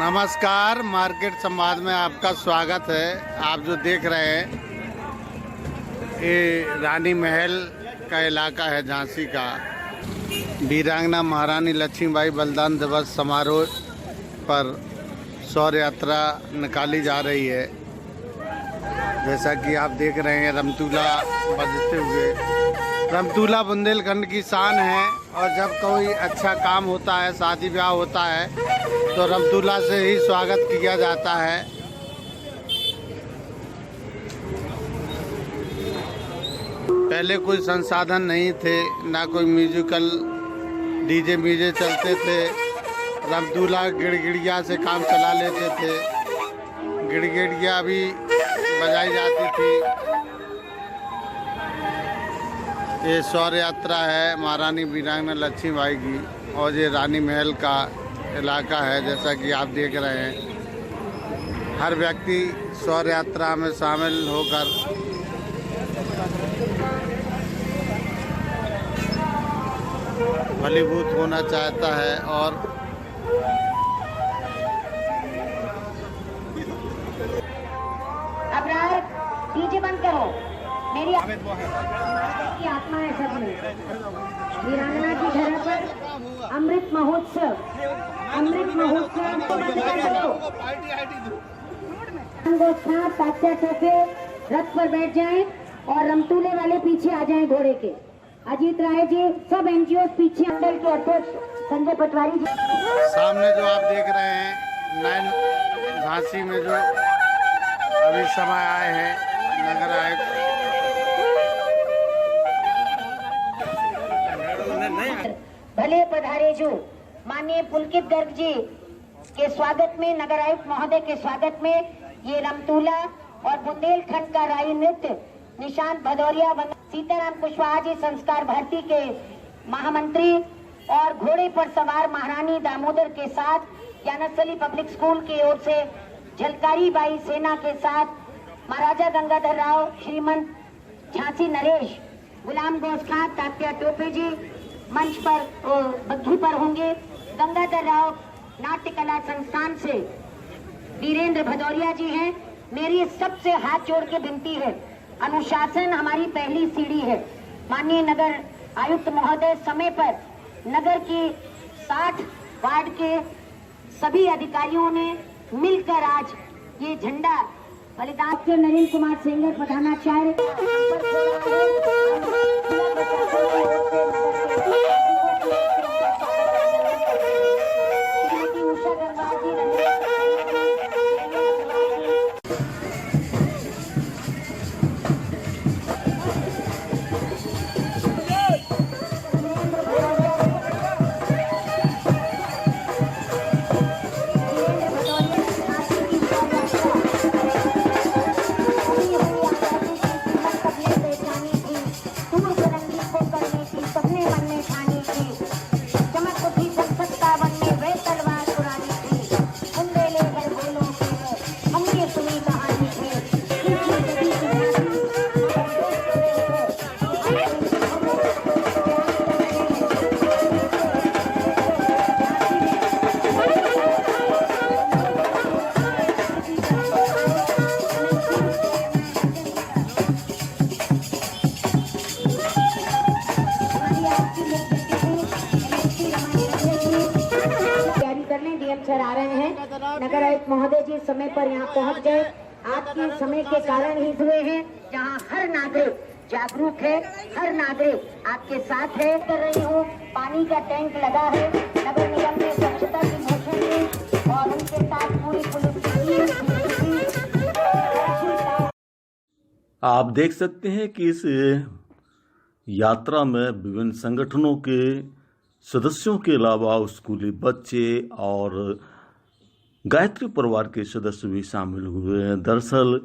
नमस्कार, मार्केट संवाद में आपका स्वागत है। आप जो देख रहे हैं ये रानी महल का इलाका है झांसी का। वीरांगना महारानी लक्ष्मीबाई बलिदान दिवस समारोह पर शौर्य यात्रा निकाली जा रही है। जैसा कि आप देख रहे हैं रमतूला बजते हुए। रमतूला बुंदेलखंड की शान है और जब कोई अच्छा काम होता है, शादी ब्याह होता है, तो रमतूला से ही स्वागत किया जाता है। पहले कोई संसाधन नहीं थे, ना कोई म्यूजिकल डीजे चलते थे। रमतूला गिड़गिड़िया से काम चला लेते थे। गिड़गिड़िया भी बजाई जाती थी। ये शौर्य यात्रा है महारानी वीरांगना लक्ष्मीबाई की और ये रानी महल का इलाका है। जैसा कि आप देख रहे हैं, हर व्यक्ति शौर्य यात्रा में शामिल होकर फलीभूत होना चाहता है। और अब डीजे बंद करो। मेरी की आत्मा है सब में। वीरांगना की धरा पर अमृत महोत्सव तात्या टोपे रथ पर बैठ जाएं और रमतूले वाले पीछे आ जाएं घोड़े के। अजीत राय जी, सब एनजीओ पीछे। मंडल के अध्यक्ष संजय पटवारी जी। सामने जो आप देख रहे हैं नैन झांसी में जो अभी समय आए हैं नगर आयुक्त भले पधारे जो माननीय पुलकित गर्ग जी के स्वागत में, नगर आयुक्त महोदय के स्वागत में ये रमतूला और बुंदेलखंड का राई नृत्य निशांत भदौरिया, सीताराम कुशवाहा जी संस्कार भारती के महामंत्री और घोड़े पर सवार महारानी दामोदर के साथ ज्ञानस्थली पब्लिक स्कूल की ओर से झलकारी बाई सेना के साथ महाराजा गंगाधर राव, श्रीमंत झांसी नरेश, गुलाम गौस खां, तात्या टोपे जी मंच पर बग्घी पर होंगे। गंगाधर राव नाट्य कला संस्थान से वीरेंद्र भदौरिया जी हैं। मेरी सबसे हाथ जोड़ के विनती है, अनुशासन हमारी पहली सीढ़ी है। माननीय नगर आयुक्त महोदय समय पर नगर के 60 वार्ड के सभी अधिकारियों ने मिलकर आज ये झंडा बलिदान के नरेंद्र कुमार सेंगर प्रधानाचार्य आ रहे हैं। नगर आयुक्त महोदय जी समय पर यहाँ पहुँच गए। आपके समय के कारण ही हुए हैं, जहाँ हर नागरिक जागरूक है, हर नागरिक आपके साथ है। कर रही हूँ, पानी का टैंक लगा है, नगर निगम ने स्वच्छता की घोषणा की और उनके साथ पूरी पुलिस। आप देख सकते हैं कि इस यात्रा में विभिन्न संगठनों के सदस्यों के अलावा स्कूली बच्चे और गायत्री परिवार के सदस्य भी शामिल हुए हैं। दरअसल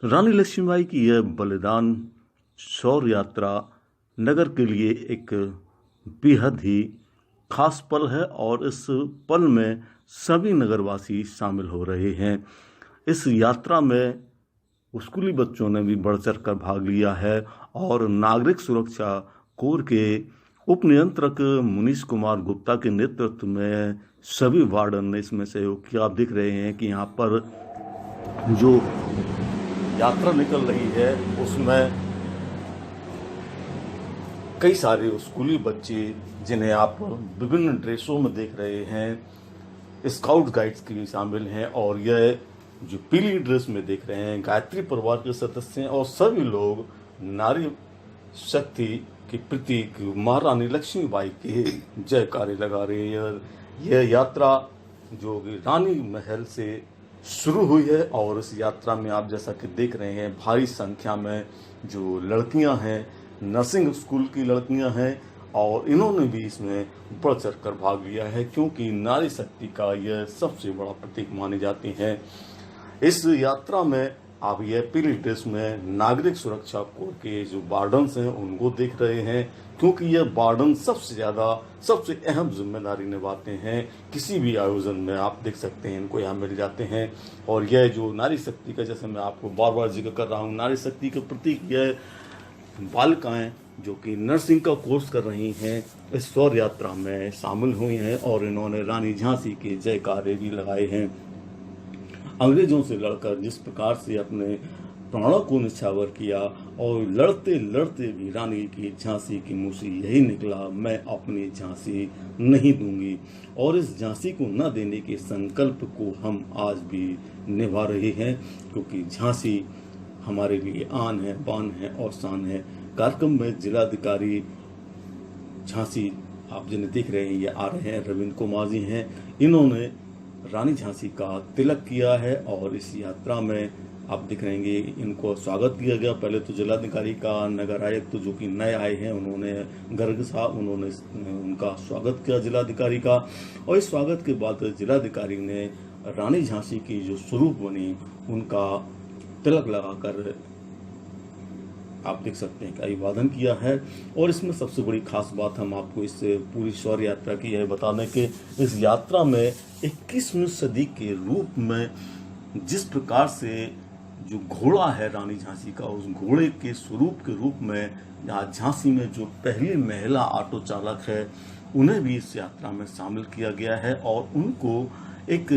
रानी लक्ष्मीबाई की यह बलिदान शौर्य यात्रा नगर के लिए एक बेहद ही खास पल है और इस पल में सभी नगरवासी शामिल हो रहे हैं। इस यात्रा में स्कूली बच्चों ने भी बढ़ चढ़ कर भाग लिया है और नागरिक सुरक्षा कोर के उप नियंत्रक मुनीश कुमार गुप्ता के नेतृत्व में सभी वार्डन ने इसमें सहयोग किया। आप देख रहे हैं कि यहाँ पर जो यात्रा निकल रही है उसमें कई सारे स्कूली बच्चे, जिन्हें आप विभिन्न ड्रेसों में देख रहे हैं, स्काउट गाइड्स के लिए शामिल हैं। और यह जो पीली ड्रेस में देख रहे हैं गायत्री परिवार के सदस्य हैं। और सभी लोग नारी शक्ति के प्रतीक महारानी लक्ष्मीबाई के जयकारे लगा रहे हैं। यह यात्रा जो रानी महल से शुरू हुई है और इस यात्रा में आप जैसा कि देख रहे हैं भारी संख्या में जो लड़कियां हैं, नर्सिंग स्कूल की लड़कियां हैं, और इन्होंने भी इसमें बढ़ चढ़ कर भाग लिया है, क्योंकि नारी शक्ति का यह सबसे बड़ा प्रतीक मानी जाती है। इस यात्रा में आप यह पीली ड्रेस में नागरिक सुरक्षा कोर के जो वार्डन्स हैं उनको देख रहे हैं, क्योंकि यह वार्डन सबसे अहम जिम्मेदारी निभाते हैं। किसी भी आयोजन में आप देख सकते हैं इनको यहाँ मिल जाते हैं। और यह जो नारी शक्ति का, जैसे मैं आपको बार बार जिक्र कर रहा हूँ, नारी शक्ति के प्रतीक यह बालिकाएं जो कि नर्सिंग का कोर्स कर रही हैं इस शौर्य यात्रा में शामिल हुई हैं और इन्होंने रानी झांसी के जयकारे भी लगाए हैं। अंग्रेजों से लड़कर जिस प्रकार से अपने प्राणों को निछावर किया और लड़ते लड़ते भी रानी की झांसी की मुंह से यही निकला, मैं अपनी झांसी नहीं दूंगी। और इस झांसी को न देने के संकल्प को हम आज भी निभा रहे हैं, क्योंकि झांसी हमारे लिए आन है, बान है और शान है। कार्यक्रम में जिलाधिकारी झांसी आप जिन्हें देख रहे हैं ये आ रहे हैं, रविंद्र कुमार जी हैं। इन्होंने रानी झांसी का तिलक किया है और इस यात्रा में आप दिख रहे हैं इनको स्वागत किया गया। पहले तो जिलाधिकारी का, नगर आयुक्त जो कि नए आए हैं उन्होंने गर्ग साहब उन्होंने उनका स्वागत किया जिलाधिकारी का। और इस स्वागत के बाद जिलाधिकारी ने रानी झांसी की जो स्वरूप बनी उनका तिलक लगाकर आप देख सकते हैं कि अभिवादन किया है। और इसमें सबसे बड़ी खास बात हम आपको इस पूरी शौर्य यात्रा की है बताने के, इस यात्रा में 21वीं सदी के रूप में जिस प्रकार से जो घोड़ा है रानी झांसी का, उस घोड़े के स्वरूप के रूप में यहाँ झांसी में जो पहली महिला ऑटो चालक है उन्हें भी इस यात्रा में शामिल किया गया है और उनको एक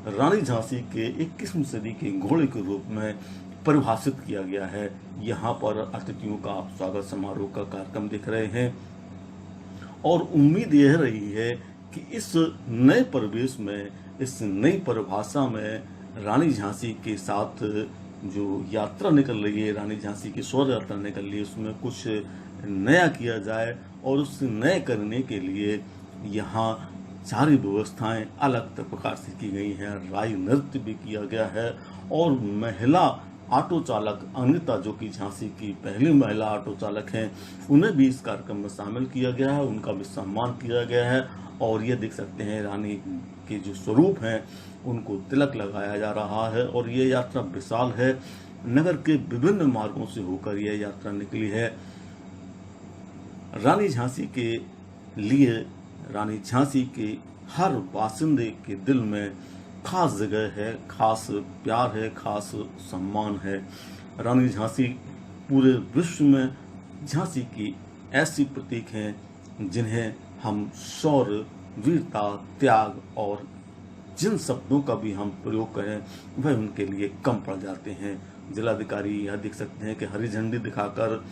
रानी झांसी के 21वीं सदी के घोड़े के रूप में परिभाषित किया गया है। यहाँ पर अतिथियों का स्वागत समारोह का कार्यक्रम दिख रहे हैं और उम्मीद यह रही है कि इस नए परिवेश में, इस नई परिभाषा में रानी झांसी के साथ जो यात्रा निकल रही है, रानी झांसी की शौर्य यात्रा निकल रही है, उसमें कुछ नया किया जाए। और उस नए करने के लिए यहाँ सारी व्यवस्थाएं अलग प्रकार से की गई हैं। राई नृत्य भी किया गया है और महिला ऑटो चालक अनिता जो कि झांसी की पहली महिला ऑटो चालक हैं, उन्हें भी इस कार्यक्रम में शामिल किया गया है, उनका भी सम्मान किया गया है। और ये देख सकते हैं रानी के जो स्वरूप हैं उनको तिलक लगाया जा रहा है। और ये यात्रा विशाल है, नगर के विभिन्न मार्गों से होकर यह यात्रा निकली है। रानी झांसी के लिए, रानी झांसी के हर बासिंदे के दिल में खास जगह है, खास प्यार है, खास सम्मान है। रानी झांसी पूरे विश्व में झांसी की ऐसी प्रतीक हैं जिन्हें हम शौर्य, वीरता, त्याग और जिन शब्दों का भी हम प्रयोग करें वह उनके लिए कम पड़ जाते हैं। जिलाधिकारी यह देख सकते हैं कि हरी झंडी दिखाकर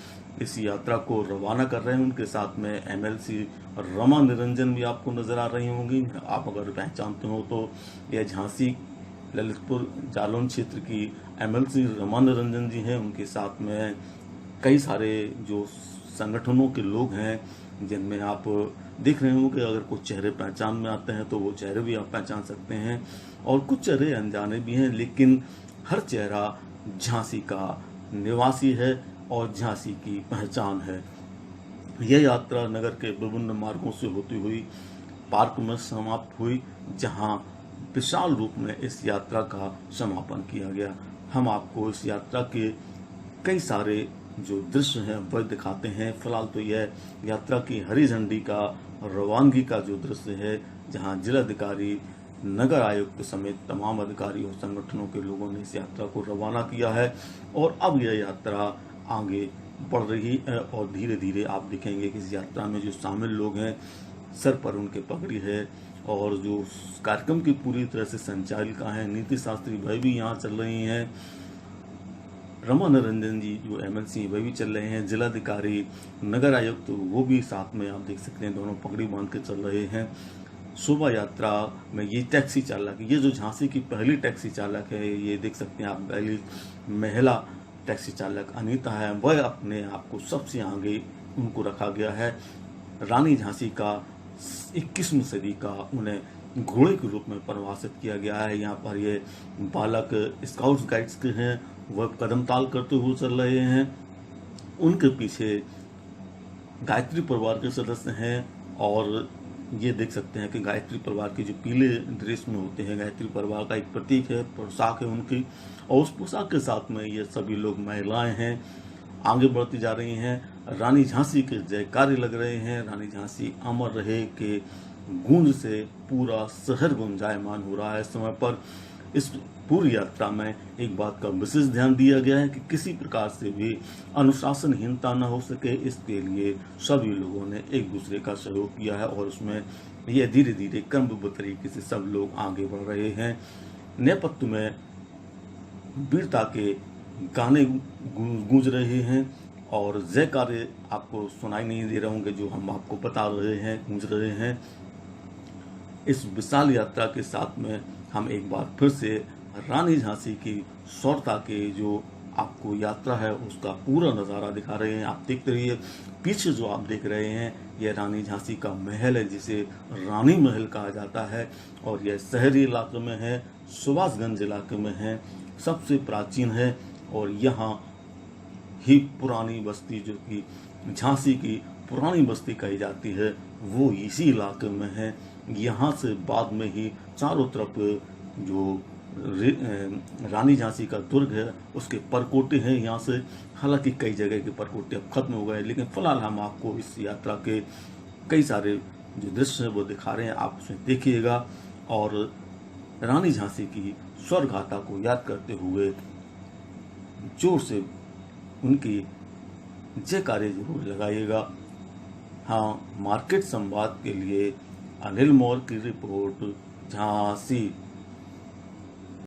इस यात्रा को रवाना कर रहे हैं। उनके साथ में एमएलसी रमा निरंजन भी आपको नजर आ रही होंगी। आप अगर पहचानते हो तो यह झांसी ललितपुर जालौन क्षेत्र की एमएलसी रमा निरंजन जी हैं। उनके साथ में कई सारे जो संगठनों के लोग हैं जिनमें आप देख रहे हो कि अगर कुछ चेहरे पहचान में आते हैं तो वो चेहरे भी आप पहचान सकते हैं और कुछ चेहरे अनजाने भी हैं, लेकिन हर चेहरा झांसी का निवासी है और झांसी की पहचान है। यह यात्रा नगर के विभिन्न मार्गों से होती हुई पार्क में समाप्त हुई, जहां विशाल रूप में इस यात्रा का समापन किया गया। हम आपको इस यात्रा के कई सारे जो दृश्य हैं वह दिखाते हैं। फिलहाल तो यह यात्रा की हरी झंडी का रवानगी का जो दृश्य है, जहां जिलाधिकारी, नगर आयुक्त समेत तमाम अधिकारी और संगठनों के लोगों ने इस यात्रा को रवाना किया है और अब यह यात्रा आगे बढ़ रही है और धीरे धीरे आप देखेंगे कि इस यात्रा में जो शामिल लोग हैं सर पर उनके पगड़ी है और जो कार्यक्रम की पूरी तरह से संचालिका हैं नीति शास्त्री वह भी यहाँ चल रही हैं, रमा निरंजन जी जो एमएलसी वह भी चल रहे हैं, जिलाधिकारी नगर आयुक्त वो भी साथ में आप देख सकते हैं दोनों पगड़ी बांध के चल रहे हैं। शोभा यात्रा में ये टैक्सी चालक, ये जो झांसी की पहली टैक्सी चालक है, ये देख सकते हैं आप पहली महिला टैक्सी चालक अनीता है, वह अपने आप को सबसे आगे उनको रखा गया है। रानी झांसी का 21वीं सदी का उन्हें घोड़े के रूप में परिभाषित किया गया है। यहाँ पर ये बालक स्काउट्स गाइड्स के हैं, वह कदम ताल करते हुए चल रहे हैं। उनके पीछे गायत्री परिवार के सदस्य हैं और ये देख सकते हैं कि गायत्री परिवार के जो पीले ड्रेस में होते हैं, गायत्री परिवार का एक प्रतीक है, पोशाक है उनकी, और उस पोशाक के साथ में ये सभी लोग महिलाएं हैं, आगे बढ़ती जा रही हैं। रानी झांसी के जयकारे लग रहे हैं, रानी झांसी अमर रहे के गूंज से पूरा शहर गुंजायमान हो रहा है। समय पर इस पूरी यात्रा में एक बात का विशेष ध्यान दिया गया है कि किसी प्रकार से भी अनुशासनहीनता न हो सके, इसके लिए सभी लोगों ने एक दूसरे का सहयोग किया है और उसमें यह धीरे धीरे क्रमबद्ध तरीके से सब लोग आगे बढ़ रहे हैं। नेपथ्य में वीरता के गाने गूंज रहे हैं और जयकारे आपको सुनाई नहीं दे रहे होंगे जो हम आपको बता रहे हैं, गूंज रहे हैं। इस विशाल यात्रा के साथ में हम एक बार फिर से रानी झांसी की शौर्यता के जो आपको यात्रा है उसका पूरा नज़ारा दिखा रहे हैं। आप देखते रहिए, पीछे जो आप देख रहे हैं यह रानी झांसी का महल है जिसे रानी महल कहा जाता है और यह शहरी इलाके में है, सुभाषगंज इलाके में है, सबसे प्राचीन है और यहाँ ही पुरानी बस्ती जो कि झांसी की पुरानी बस्ती कही जाती है वो इसी इलाके में है। यहाँ से बाद में ही चारों तरफ जो रानी झांसी का दुर्ग है उसके परकोटे हैं यहाँ से, हालांकि कई जगह के परकोटे अब खत्म हो गए, लेकिन फिलहाल हम आपको इस यात्रा के कई सारे जो दृश्य हैं वो दिखा रहे हैं, आप उसमें देखिएगा और रानी झांसी की स्वर्गाथा को याद करते हुए जोर से उनकी जयकारे जरूर लगाइएगा। हाँ, मार्केट संवाद के लिए अनिल मौर्य की रिपोर्ट, झांसी।